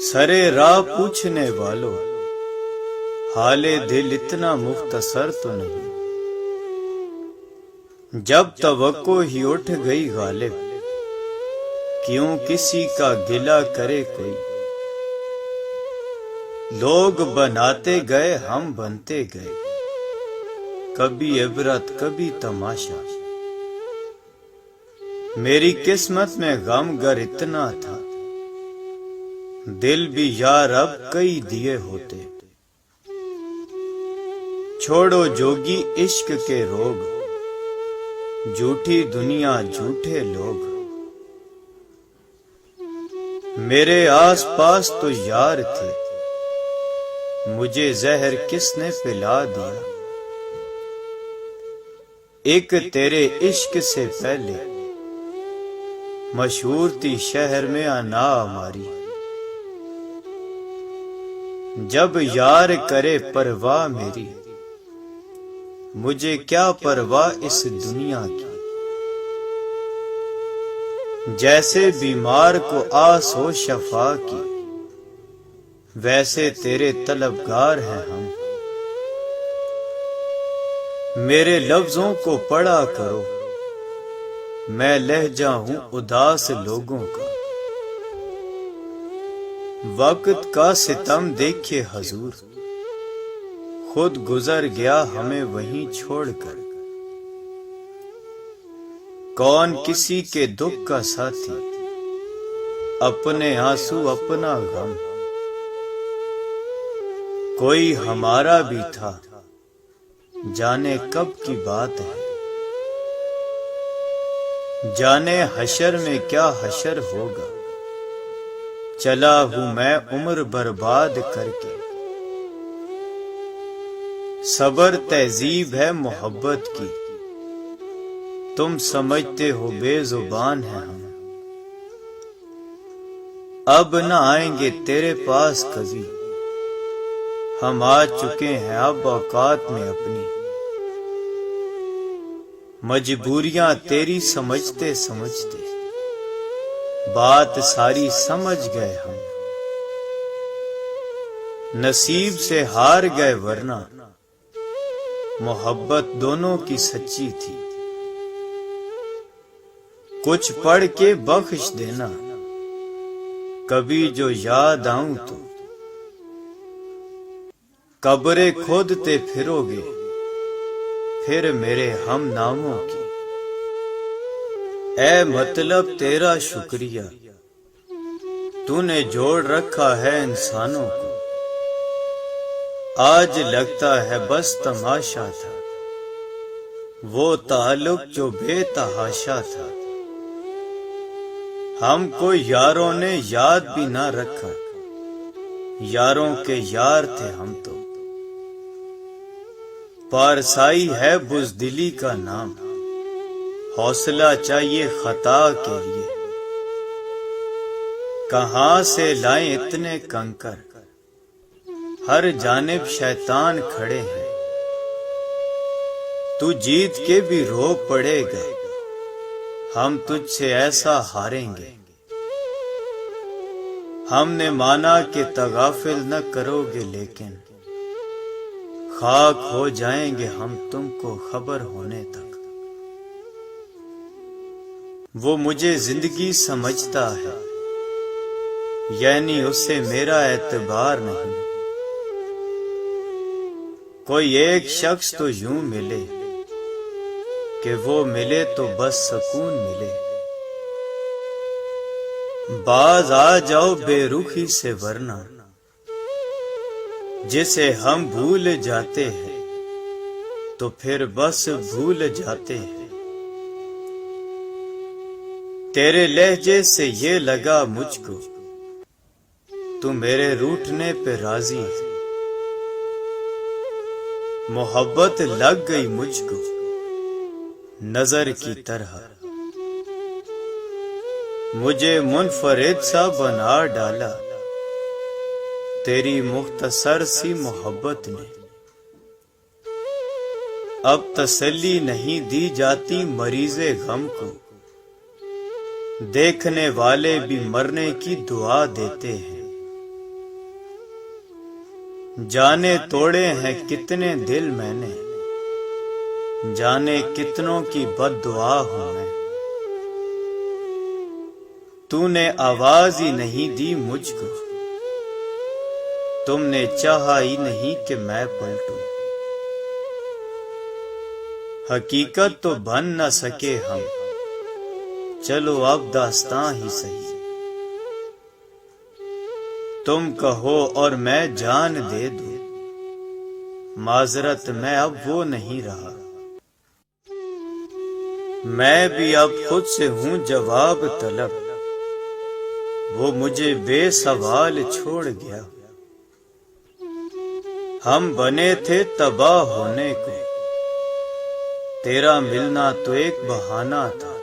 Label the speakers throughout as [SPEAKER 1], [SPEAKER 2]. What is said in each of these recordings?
[SPEAKER 1] سرے راہ پوچھنے والوں، حال دل اتنا مختصر تو نہیں۔ جب توقع ہی اٹھ گئی غالب، کیوں کسی کا گلہ کرے کوئی۔ لوگ بناتے گئے ہم بنتے گئے، کبھی عبرت کبھی تماشا۔ میری قسمت میں غم گر اتنا تھا، دل بھی یار اب کئی دیے ہوتے۔ چھوڑو جوگی عشق کے روگ، جھوٹی دنیا جھوٹے لوگ۔ میرے آس پاس تو یار تھے، مجھے زہر کس نے پلا دیا۔ ایک تیرے عشق سے پہلے مشہور تھی شہر میں انا ہماری۔ جب یار کرے پرواہ میری، مجھے کیا پرواہ اس دنیا کی۔ جیسے بیمار کو آس ہو شفا کی، ویسے تیرے طلبگار ہیں ہم۔ میرے لفظوں کو پڑھا کرو، میں لہجہ ہوں اداس لوگوں کا۔ وقت کا ستم دیکھے حضور، خود گزر گیا ہمیں وہیں چھوڑ کر۔ کون کسی کے دکھ کا ساتھی، اپنے آنسو اپنا غم۔ کوئی ہمارا بھی تھا، جانے کب کی بات ہے۔ جانے حشر میں کیا حشر ہوگا، چلا ہوں میں عمر برباد کر کے۔ صبر تہذیب ہے محبت کی، تم سمجھتے ہو بے زبان ہیں ہم۔ اب نہ آئیں گے تیرے پاس کبھی، ہم آ چکے ہیں اب اوقات میں اپنی۔ مجبوریاں تیری سمجھتے سمجھتے، بات ساری سمجھ گئے ہم۔ نصیب سے ہار گئے ورنہ محبت دونوں کی سچی تھی۔ کچھ پڑھ کے بخش دینا، کبھی جو یاد آؤں تو۔ قبریں کھودتے پھرو گے پھر میرے ہم ناموں کی۔ اے مطلب تیرا شکریہ، تو نے جوڑ رکھا ہے انسانوں کو۔ آج لگتا ہے بس تماشا تھا، وہ تعلق جو بے تحاشا تھا۔ ہم کو یاروں نے یاد بھی نہ رکھا، یاروں کے یار تھے ہم تو۔ پارسائی ہے بزدلی کا نام، حوصلہ چاہیے خطا کے لیے۔ کہاں سے لائیں اتنے کنکر، ہر جانب شیطان کھڑے ہیں۔ تو جیت کے بھی رو پڑے گا، ہم تجھ سے ایسا ہاریں گے۔ ہم نے مانا کہ تغافل نہ کرو گے، لیکن خاک ہو جائیں گے ہم تم کو خبر ہونے تک۔ وہ مجھے زندگی سمجھتا ہے، یعنی اسے میرا اعتبار نہیں۔ کوئی ایک شخص تو یوں ملے کہ وہ ملے تو بس سکون ملے۔ باز آ جاؤ بے رخی سے ورنہ، جسے ہم بھول جاتے ہیں تو پھر بس بھول جاتے ہیں۔ تیرے لہجے سے یہ لگا مجھ کو، تو میرے روٹھنے پہ راضی ہے۔ محبت لگ گئی مجھ کو نظر کی طرح، مجھے منفرد سا بنا ڈالا تیری مختصر سی محبت نے۔ اب تسلی نہیں دی جاتی مریض غم کو، دیکھنے والے بھی مرنے کی دعا دیتے ہیں۔ جانے توڑے ہیں کتنے دل میں نے، جانے کتنوں کی بد دعا ہوں میں، تو نے آواز ہی نہیں دی مجھ کو، تم نے چاہا ہی نہیں کہ میں پلٹوں، حقیقت تو بن نہ سکے ہم، چلو اب داستاں ہی صحیح، تم کہو اور میں جان دے دوں، معذرت میں اب وہ نہیں رہا، میں بھی اب خود سے ہوں جواب طلب، وہ مجھے بے سوال چھوڑ گیا، ہم بنے تھے تباہ ہونے کو، تیرا ملنا تو ایک بہانہ تھا،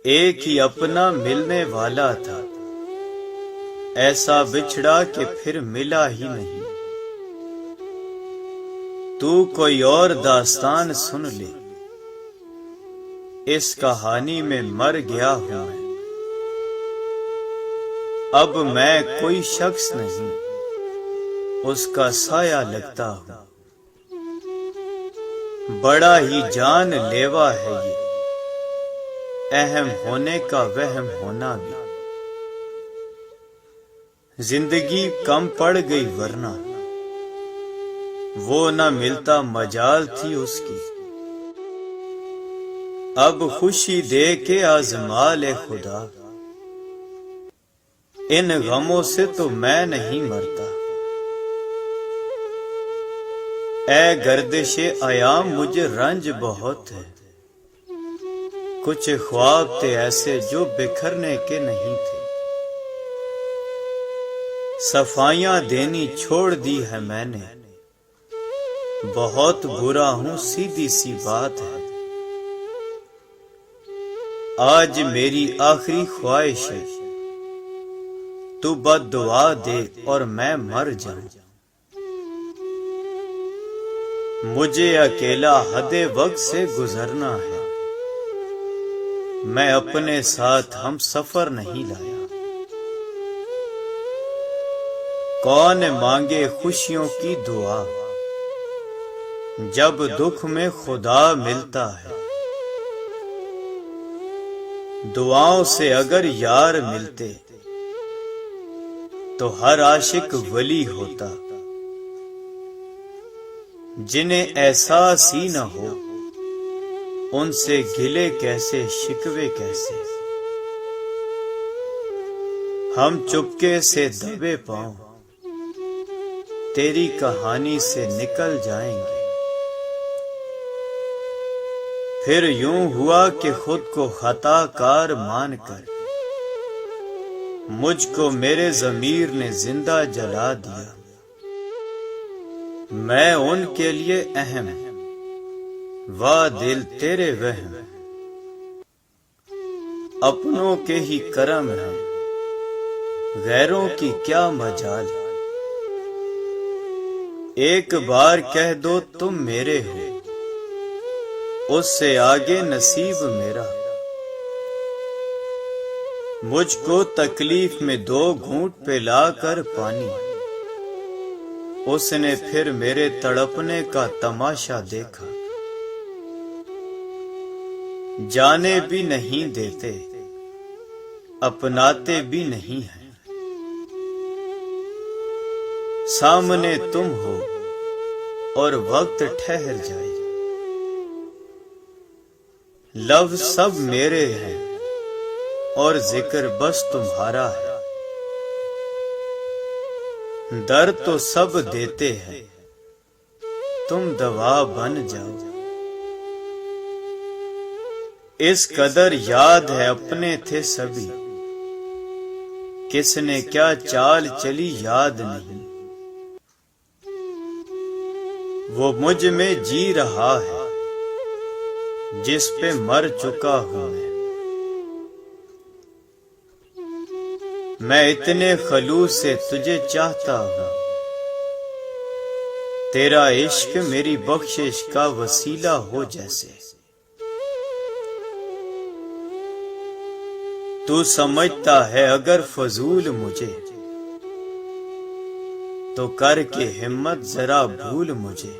[SPEAKER 1] ایک ہی اپنا ملنے والا تھا، ایسا بچھڑا کہ پھر ملا ہی نہیں، تو کوئی اور داستان سن لے، اس کہانی میں مر گیا ہوں میں، اب میں کوئی شخص نہیں، اس کا سایہ لگتا ہوں، بڑا ہی جان لیوا ہے یہ، اہم ہونے کا وہم ہونا بھی، زندگی کم پڑ گئی ورنہ، وہ نہ ملتا مجال تھی اس کی، اب خوشی دے کے آزما لے خدا، ان غموں سے تو میں نہیں مرتا، اے گردش ایام مجھے رنج بہت ہے، کچھ خواب تھے ایسے جو بکھرنے کے نہیں تھے، صفائیاں دینی چھوڑ دی ہے میں نے، بہت برا ہوں سیدھی سی بات ہے، آج میری آخری خواہش ہے، تو بد دعا دے اور میں مر جاؤں، مجھے اکیلا حد وقت سے گزرنا ہے، میں اپنے ساتھ ہم سفر نہیں لایا، کون مانگے خوشیوں کی دعا، جب دکھ میں خدا ملتا ہے، دعاؤں سے اگر یار ملتے تو ہر عاشق ولی ہوتا، جنہیں احساس ہی نہ ہو ان سے گلے کیسے شکوے کیسے، ہم چپکے سے دبے پاؤں تیری کہانی سے نکل جائیں گے، پھر یوں ہوا کہ خود کو خطا کار مان کر مجھ کو میرے ضمیر نے زندہ جلا دیا، میں ان کے لیے اہم، واہ دل تیرے وہم، اپنوں کے ہی کرم ہے، غیروں کی کیا مجال، ایک بار کہہ دو تم میرے ہو، اس سے آگے نصیب میرا، مجھ کو تکلیف میں 2 گھونٹ پلا کر پانی، اس نے پھر میرے تڑپنے کا تماشا دیکھا، جانے بھی نہیں دیتے اپناتے بھی نہیں ہیں، سامنے تم ہو اور وقت ٹھہر جائے، لفظ سب میرے ہیں اور ذکر بس تمہارا ہے، درد تو سب دیتے ہیں تم دوا بن جاؤ، اس قدر یاد ہے اپنے تھے سبھی، کس نے کیا چال چلی یاد نہیں، وہ مجھ میں جی رہا ہے جس پہ مر چکا ہوں میں اتنے خلوص سے تجھے چاہتا ہوں، تیرا عشق میری بخشش کا وسیلہ ہو جیسے، تو سمجھتا ہے اگر فضول مجھے، تو کر کے ہمت ذرا بھول مجھے